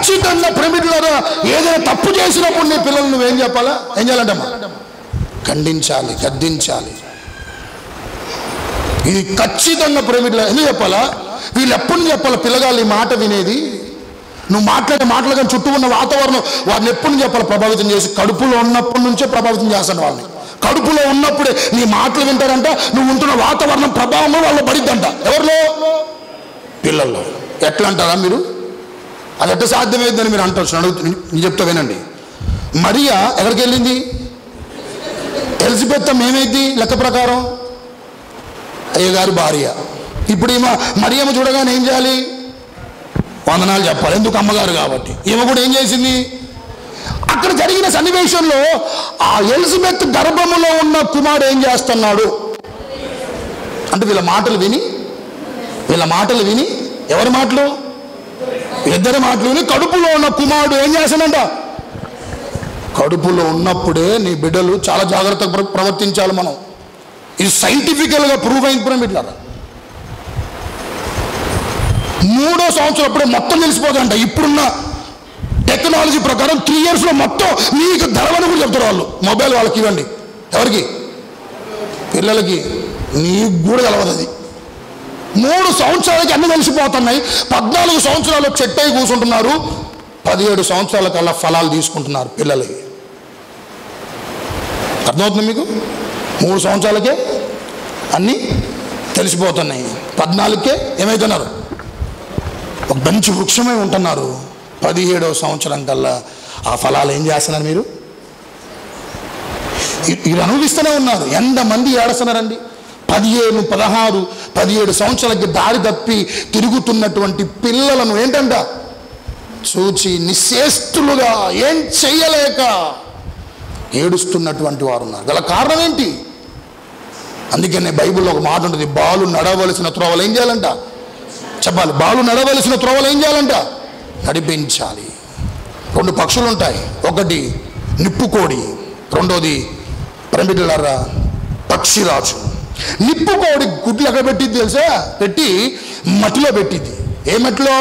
ఖచ్చితంగా ప్రేమికులారా ఏదైనా తప్పు చేసినప్పుడు నీ పిల్లలు నువ్వేం చెప్పాలా? ఏం చేయాలంటమ్మా? ఖండించాలి, గద్దించాలి. ఇది ఖచ్చితంగా ప్రేమికులు ఎందుకు చెప్పాలా? వీళ్ళు ఎప్పుడు చెప్పాలి పిల్లగాళ్ళు ఈ మాట వినేది? నువ్వు మాట్లాడే మాటలు కానీ చుట్టూ ఉన్న వాతావరణం వారిని ఎప్పుడు చెప్పాలి ప్రభావితం చేసి? కడుపులో ఉన్నప్పటి నుంచే ప్రభావితం చేస్తాడు వాళ్ళని. కడుపులో ఉన్నప్పుడే నీ మాటలు వింటారంట. నువ్వు ఉంటున్న వాతావరణం ప్రభావం వాళ్ళు పడిద్దంట. ఎవరిలో? పిల్లల్లో. ఎట్లా అంటారా మీరు? అది ఎట్లా సాధ్యమైందని మీరు అంటారు. నేను చెప్తా వినండి. మరియా ఎక్కడికి వెళ్ళింది? ఎలిజబెత్ ఏమైంది లెక్క ప్రకారం? అయ్యగారి భార్య. ఇప్పుడు ఈమె మరియమ్మ చూడగానే ఏం చేయాలి? వందనాలు చెప్పాలి. ఎందుకు? అమ్మగారు కాబట్టి. ఈమె కూడా ఏం చేసింది? అక్కడ జరిగిన సన్నివేశంలో ఆ ఎలిజబెత్ గర్భములో ఉన్న కుమారుడు ఏం చేస్తున్నాడు అంటే వీళ్ళ మాటలు విని ఎవరి మాటలు? ఇద్దరి మాటలు విని కడుపులో ఉన్న కుమారుడు ఏం చేస్తానంట? కడుపులో ఉన్నప్పుడే నీ బిడ్డలు చాలా జాగ్రత్తగా ప్రవర్తించాలి. మనం ఇది సైంటిఫికల్గా ప్రూవ్ అయింది. ఇట్లా 3వ సంవత్సరం అప్పుడే మొత్తం తెలిసిపోతుందంట. ఇప్పుడున్న టెక్నాలజీ ప్రకారం 3 yearsలో మొత్తం మీకు ధరవని కూడా చెప్తారు వాళ్ళు. మొబైల్ వాళ్ళకి ఇవ్వండి. ఎవరికి? పిల్లలకి. నీకు కూడా తెలవదు అది. 3 సంవత్సరాలకి అన్ని తెలిసిపోతున్నాయి. 14 సంవత్సరాలు చెట్టై కూర్చుంటున్నారు. 17 సంవత్సరాల కల్లా ఫలాలు తీసుకుంటున్నారు పిల్లలకి. అర్థమవుతుంది మీకు? 3 సంవత్సరాలకే అన్నీ తెలిసిపోతున్నాయి. 14కే ఏమవుతున్నారు? ఒక మంచి వృక్షమై ఉంటున్నారు. 17వ సంవత్సరం కల్లా ఆ ఫలాలు ఏం చేస్తున్నారు? మీరు అనుభవిస్తూనే ఉన్నారు. ఎంతమంది ఏడుస్తున్నారండి? 15, 16, 17 సంవత్సరాలకి దారి తప్పి తిరుగుతున్నటువంటి పిల్లలను ఏంటంట చూచి నిశ్చేష్టులుగా ఏం చెయ్యలేక ఏడుస్తున్నటువంటి వారు ఉన్నారు. గల కారణం ఏంటి? అందుకనే బైబిల్లో ఒక మాట ఉంటుంది, బాలు నడవలసిన త్రోవలు ఏం చేయాలంట? చెప్పాలి. బాలు నడవలసిన త్రోవలు ఏం చేయాలంట? నడిపించాలి. 2 పక్షులు ఉంటాయి. ఒకటి నిప్పుకోడి, రెండోది ప్రేమికులారా పక్షిరాజు. నిప్పుకోడి గుడ్లు ఎక్కడ పెట్టింది తెలుసా? పెట్టి మట్టిలో పెట్టింది. ఏ మట్టిలో?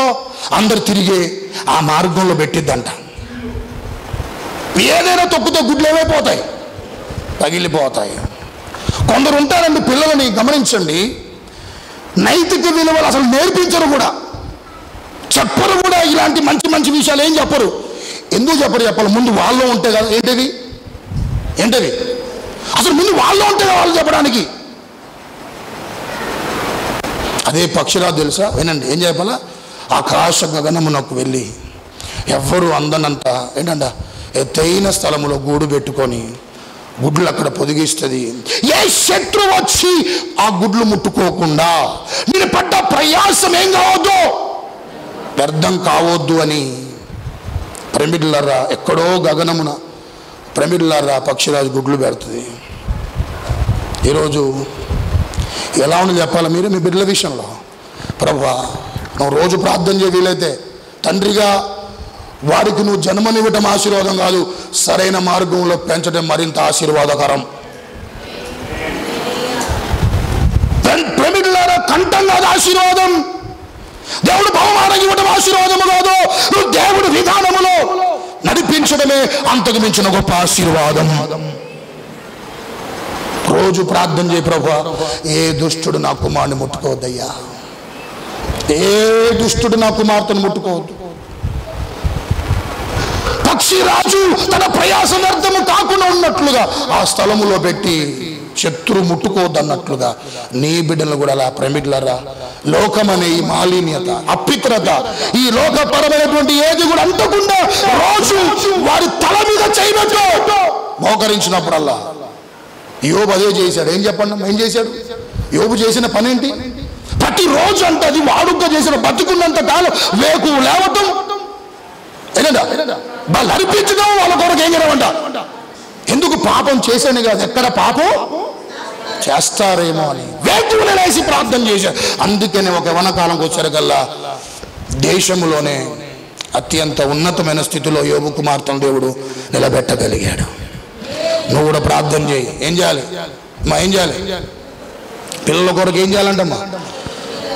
అందరు తిరిగే ఆ మార్గంలో పెట్టిద్దంట. ఏదైనా తొక్కుతో గుడ్లు ఏమైపోతాయి? పగిలిపోతాయి. కొందరు ఉంటారండి, పిల్లలని గమనించండి, నైతిక విలువలు అసలు నేర్పించరు కూడా, చెప్పరు కూడా. ఇలాంటి మంచి మంచి విషయాలు ఏం చెప్పరు. ఎందుకు చెప్పరు? చెప్పాలి. ముందు వాళ్ళు ఉంటే కదా. ఏంటది అసలు ముందు వాళ్ళు ఉంటే కదా వాళ్ళు చెప్పడానికి. అదే పక్షిరాజు తెలుసా? వినండి ఏం చెప్పాలా? ఆకాశ గగనమునకు వెళ్ళి ఎవ్వరు అందనంత ఏంటంట ఎత్తైన స్థలములో గూడు పెట్టుకొని గుడ్లు అక్కడ పొదిగిస్తుంది. ఏ శత్రు వచ్చి ఆ గుడ్లు ముట్టుకోకుండా నేను పడ్డ ప్రయాసం ఏం కావద్దు, వ్యర్థం కావద్దు అని ప్రేమికులారా ఎక్కడో గగనమున ప్రేమికులారా పక్షిరాజు గుడ్లు పెడుతుంది. ఈరోజు ఎలా ఉంది చెప్పాలి మీరు మీ బిడ్డల విషయంలో? ప్రభువా నువ్వు రోజు ప్రార్థన చేయ, వీలైతే తండ్రిగా వారికి నువ్వు జన్మనివ్వటం ఆశీర్వాదం కాదు, సరైన మార్గంలో పెంచడం మరింత ఆశీర్వాదకరం. ప్రేమికులారా కంఠం కాదు ఆశీర్వాదం, దేవుడు బహుమానం ఇవ్వడం ఆశీర్వాదము కాదు, నువ్వు దేవుడి విధానములో నడిపించడమే అంతకు మించిన గొప్ప ఆశీర్వాదం. రోజు ప్రార్థన చేయి, ప్రభువా ఏ దుష్టుడు నా కుమారుని ముట్టుకోవద్దయ్యా, ఏ దుష్టుడు నా కుమార్తెను ముట్టుకోవద్దు. పక్షిరాజు తన ప్రయాసనార్థము కాకుండా ఉన్నట్లుగా ఆ స్థలములో పెట్టి శత్రువు ముట్టుకోవద్దు అన్నట్లుగా నీ బిడ్డలు కూడా అలా ప్రేమికులారా లోకమనే ఈ మాలిన్యత, అపిత్రత, ఈ లోకపరమైనటువంటి ఏది కూడా అంటకుండా రోజు వారి తల మీద చేయబట్టు మోకరించినప్పుడల్లా. యోబు అదే చేశాడు. ఏం చెప్పండి, ఏం చేశాడు యోబు? చేసిన పని ఏంటి? ప్రతిరోజు అంటే అది వాడుక చేసిన బతుకున్నంత కాలం వేకు లేవటం ఏంటంట వాళ్ళు అర్పించడం, వాళ్ళ కొరకు ఏం చేయమంట. ఎందుకు? పాపం చేశాను కాదు, ఎక్కడ పాపం చేస్తారేమో అని వేకువనే లేసి ప్రార్థన చేశాడు. అందుకనే ఒక వనకాలంకి వచ్చేకల్లా దేశంలోనే అత్యంత ఉన్నతమైన స్థితిలో యోబు కుమార్తెను దేవుడు నిలబెట్టగలిగాడు. నువ్వు కూడా ప్రార్థన చేయి. ఏం చేయాలి మా? ఏం చేయాలి? పిల్లల కొరకు ఏం చేయాలంటమ్మా?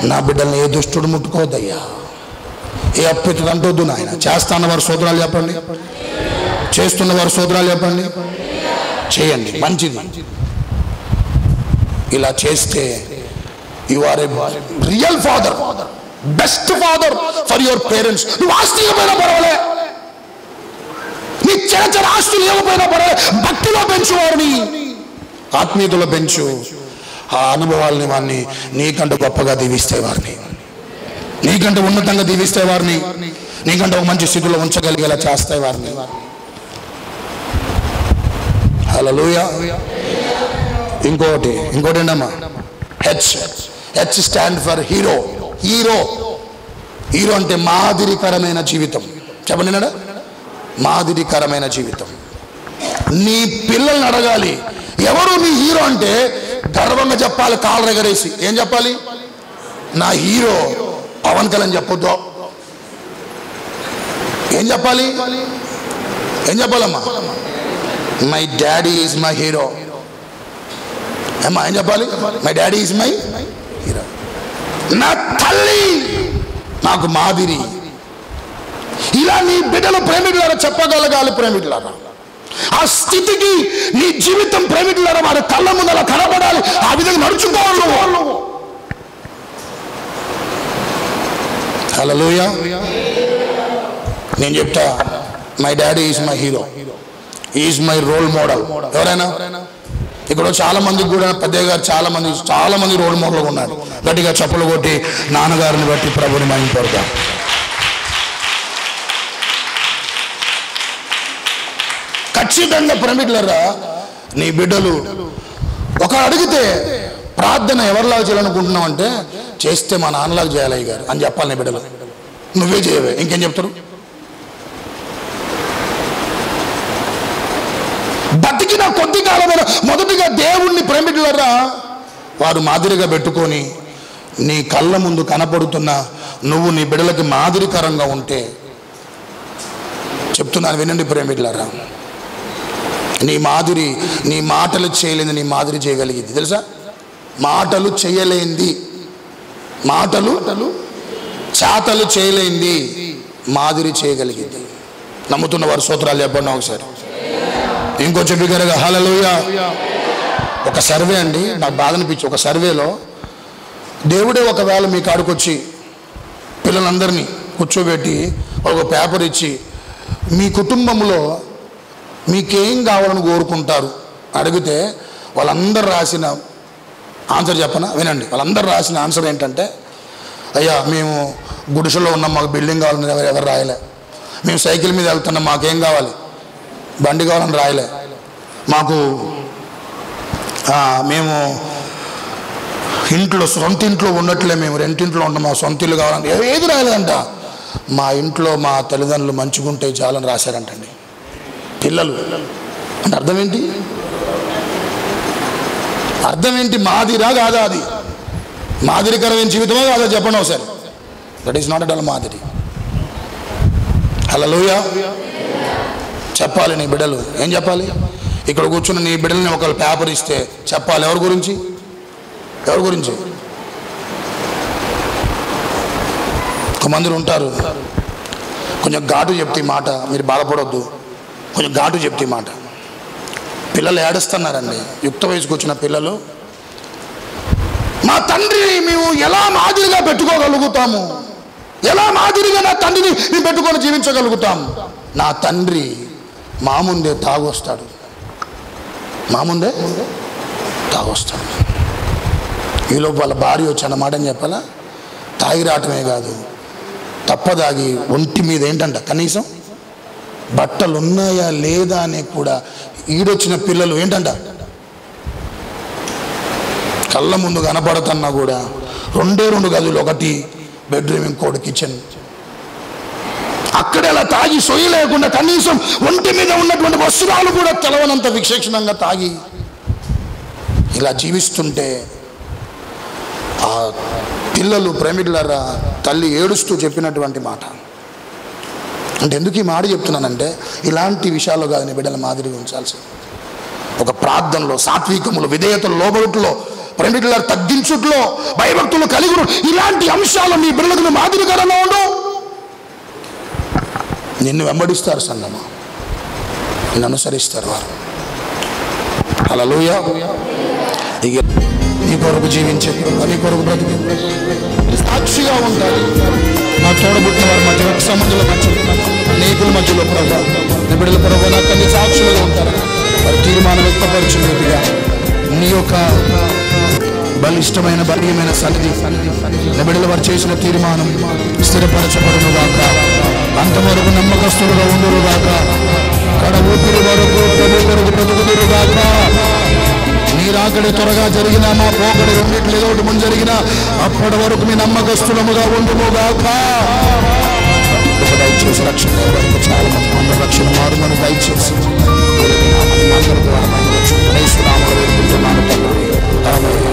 నా బిడ్డల్ని ఏ దుష్టుడు ముట్టుకోవద్దయ్యా, ఏ అప్పు అంటొద్దు నాయన. చేస్తున్న వారు స్తోత్రాలు చెప్పండి, చేస్తున్న వారు స్తోత్రాలు చెప్పండి, చేయండి, మంచిది. ఇలా చేస్తే you are a real father, best father for your parents. నువ్వు ఆస్తి ఇవ్వకపోయినా పర్వాలే, నీ చిన్న ఆస్తులు ఇవ్వకపోయినా పర్వాలే, భక్తిలో పెంచు వారిని, ఆత్మీయతలో పెంచు. ఆ అనుభవాలని వారిని నీకంటే గొప్పగా దీవిస్తే వారిని, నీకంటే ఉన్నతంగా దీవిస్తే వారిని, నీకంటే ఒక మంచి స్థితిలో ఉంచగలిగేలా చేస్తాయి వారిని. హల్లెలూయా. ఇంకోటి ఏంటమ్మా? H stand for hero. Hero అంటే మాదిరికరమైన జీవితం. చెప్పండి నాడా, మాదిరికరమైన జీవితం. నీ పిల్లల్ని అడగాలి ఎవరు నీ హీరో అంటే గర్వంగా చెప్పాలి, కాళ్ళు ఎగరేసి. ఏం చెప్పాలి? నా హీరో పవన్ కళ్యాణ్ చెప్పొద్దు. ఏం చెప్పాలి? ఏం చెప్పాలమ్మా? My daddy is my hero. అమ్మా ఏం చెప్పాలి? My daddy is my hero. నా తల్లి నాకు మాదిరి. ఇలా నీ బిడ్డలు ప్రేమికులారా చెప్పగలగాలి. ప్రేమికులారా ఆ స్థితికి నీ జీవితం ప్రేమికులారా వారి కళ్ళ ముందు అలా కనబడాలి. ఆ విధంగా నడుచుకోవాలి. హల్లెలూయా. నేను చెప్తా, my daddy is my hero, is my role model. ఎవరైనా ఇక్కడ చాలా మందికి కూడా పెద్దయ్య గారు చాలా మంది రోల్ మోడల్గా ఉన్నాడు. గట్టిగా చప్పలు కొట్టి నాన్నగారిని బట్టి ప్రభుని మహిమపడతాం. ఖచ్చితంగా ప్రేమికులారా నీ బిడ్డలు ఒక అడిగితే ప్రార్థన ఎవరిలాగా చేయాలనుకుంటున్నావు అంటే చేస్తే మా నాన్నలాగా చేయాలి అయ్య గారు అని చెప్పాలి. నీ బిడ్డలు నువ్వే చేయవే, ఇంకేం చెప్తారు? బతికిన కొద్ది కాలమైన మొదటిగా దేవుణ్ణి ప్రేమికులారా వారు మాదిరిగా పెట్టుకొని నీ కళ్ళ ముందు కనపడుతున్న నువ్వు నీ బిడ్డలకి మాదిరికరంగా ఉంటే, చెప్తున్నాను వినండి ప్రేమికులారా, నీ మాటలు చేయలేంది నీ మాదిరి చేయగలిగింది. తెలుసా? మాటలు చేయలేంది, చేతలు చేయలేంది మాదిరి చేయగలిగింది. నమ్ముతున్న వారు స్తోత్రాలు చెప్పండి ఒకసారి. ఇంకొంచెం బిగ్గరగా హల్లెలూయా. ఒక సర్వే అండి, నాకు బాధ అనిపించి, ఒక సర్వేలో దేవుడే ఒకవేళ మీ కాడికి వచ్చి పిల్లలందరినీ కూర్చోబెట్టి ఒక పేపర్ ఇచ్చి మీ కుటుంబంలో మీకేం కావాలని కోరుకుంటారు అడిగితే వాళ్ళందరూ రాసిన ఆన్సర్ చెప్పనా? వినండి. వాళ్ళందరూ రాసిన ఆన్సర్ ఏంటంటే, అయ్యా మేము గుడిసెలో ఉన్నాం, మాకు బిల్డింగ్ కావాలని ఎవరు రాయలే. మేము సైకిల్ మీద వెళ్తున్నాం, మాకేం కావాలి? బండి కావాలని రాయలే. మేము సొంత ఇంట్లో ఉన్నట్లే మేము రెంటింట్లో ఉంటాం, మా సొంత ఇల్లు కావాలని ఏది రాయలేదంట. మా ఇంట్లో మా తల్లిదండ్రులు మంచిగా ఉంటే చాలని రాశారంటండి పిల్లలు. అంటే అర్థం ఏంటి? మాదిరా కాదా? అది మాదిరికరమైన జీవితమో కాదా? చెప్పండి ఒకసారి. That is not at all మాదిరి. హల్లెలూయా. చెప్పాలి నీ బిడ్డలు. ఏం చెప్పాలి? ఇక్కడ కూర్చున్న నీ బిడ్డలని ఒకళ్ళు పేపర్ ఇస్తే చెప్పాలి. ఎవరి గురించి? కొంతమంది ఉంటారు, కొంచెం ఘాటు చెప్తే మాట, మీరు బాధపడొద్దు, కొంచెం ఘాటు చెప్తే మాట. పిల్లలు ఏడుస్తున్నారండి, యుక్త వయసుకు వచ్చిన పిల్లలు. మా తండ్రి మేము ఎలా మాదిరిగా పెట్టుకోగలుగుతాము? ఎలా మాదిరిగా నా తండ్రిని మేము పెట్టుకొని జీవించగలుగుతాము? నా తండ్రి మా ముందే తాగొస్తాడు. ఈలోపు వాళ్ళ భార్య వచ్చి అన్నమాట అని చెప్పాలా? తాగి రావటమే కాదు, తప్పదాగి ఒంటి మీద ఏంటంట కనీసం బట్టలు ఉన్నాయా లేదా అని కూడా ఈడొచ్చిన పిల్లలు ఏంటంట కళ్ళ ముందు కనపడుతున్నా కూడా 2 గదులు, ఒకటి బెడ్రూమ్, ఇంకోటి కిచెన్. అక్కడ అలా తాగి సొయ్యి లేకుండా కనీసం ఒంటి మీద ఉన్నటువంటి వస్త్రాలు కూడా తెలవనంత విశేషణంగా తాగి ఇలా జీవిస్తుంటే ఆ పిల్లలు ప్రేమికులారా తల్లి ఏడుస్తూ చెప్పినటువంటి మాట. అంటే ఎందుకు ఈ మాట చెప్తున్నానంటే ఇలాంటి విషయాల్లో కాదు నీ బిడ్డల మాదిరిగా ఉంచాల్సి. ఒక ప్రార్థనలో, సాత్వికములో, విధేయతలో, లోబడుట్లో, ప్రేమికులారా తగ్గించుట్లో, భయభక్తులు కలిగి ఇలాంటి అంశాలు నీ బిడ్డలకు మాదిరికరంగా ఉండు. నిన్ను వెంబడిస్తారు సంగమా, నిన్ను అనుసరిస్తారు వారు. హల్లెలూయా. ఇక నీ కొరకు జీవించే నీ కొరకు బ్రతికి సాక్షిగా ఉంటారు. నా తోడబుట్టిన వారి మధ్య, సంబంధుల మధ్యలో, అనేకుల మధ్యలో ప్రభా నీ బిడ్డల ప్రభా నాకు అన్ని సాక్షులుగా ఉంటారు. వారి తీర్మానం వ్యక్తపరచునేదిగా నీ యొక్క బలిష్టమైన బలీయమైన సన్నిధి నీ బిడ్డల వారు చేసిన తీర్మానం స్థిరపరచబడును గాక. అంతవరకు నమ్మకస్తులుగా ఉండురు గాక. కడ ఊపిరి వరకు ప్రభు కొరకు బ్రతుకుదురు గాక. నీ రాకడి త్వరగా జరిగినా మా పోకడి రెండిట్లు ఏదో ఒకటి ముందు జరిగినా అప్పటి వరకు మీ నమ్మకస్తులముగా ఉండుము గాక. దయచేసి రక్షణ చాలా మంది అందరూ రక్షణ మారుమని దయచేసి అందరూ వేడుకుంటున్నాను తండ్రి.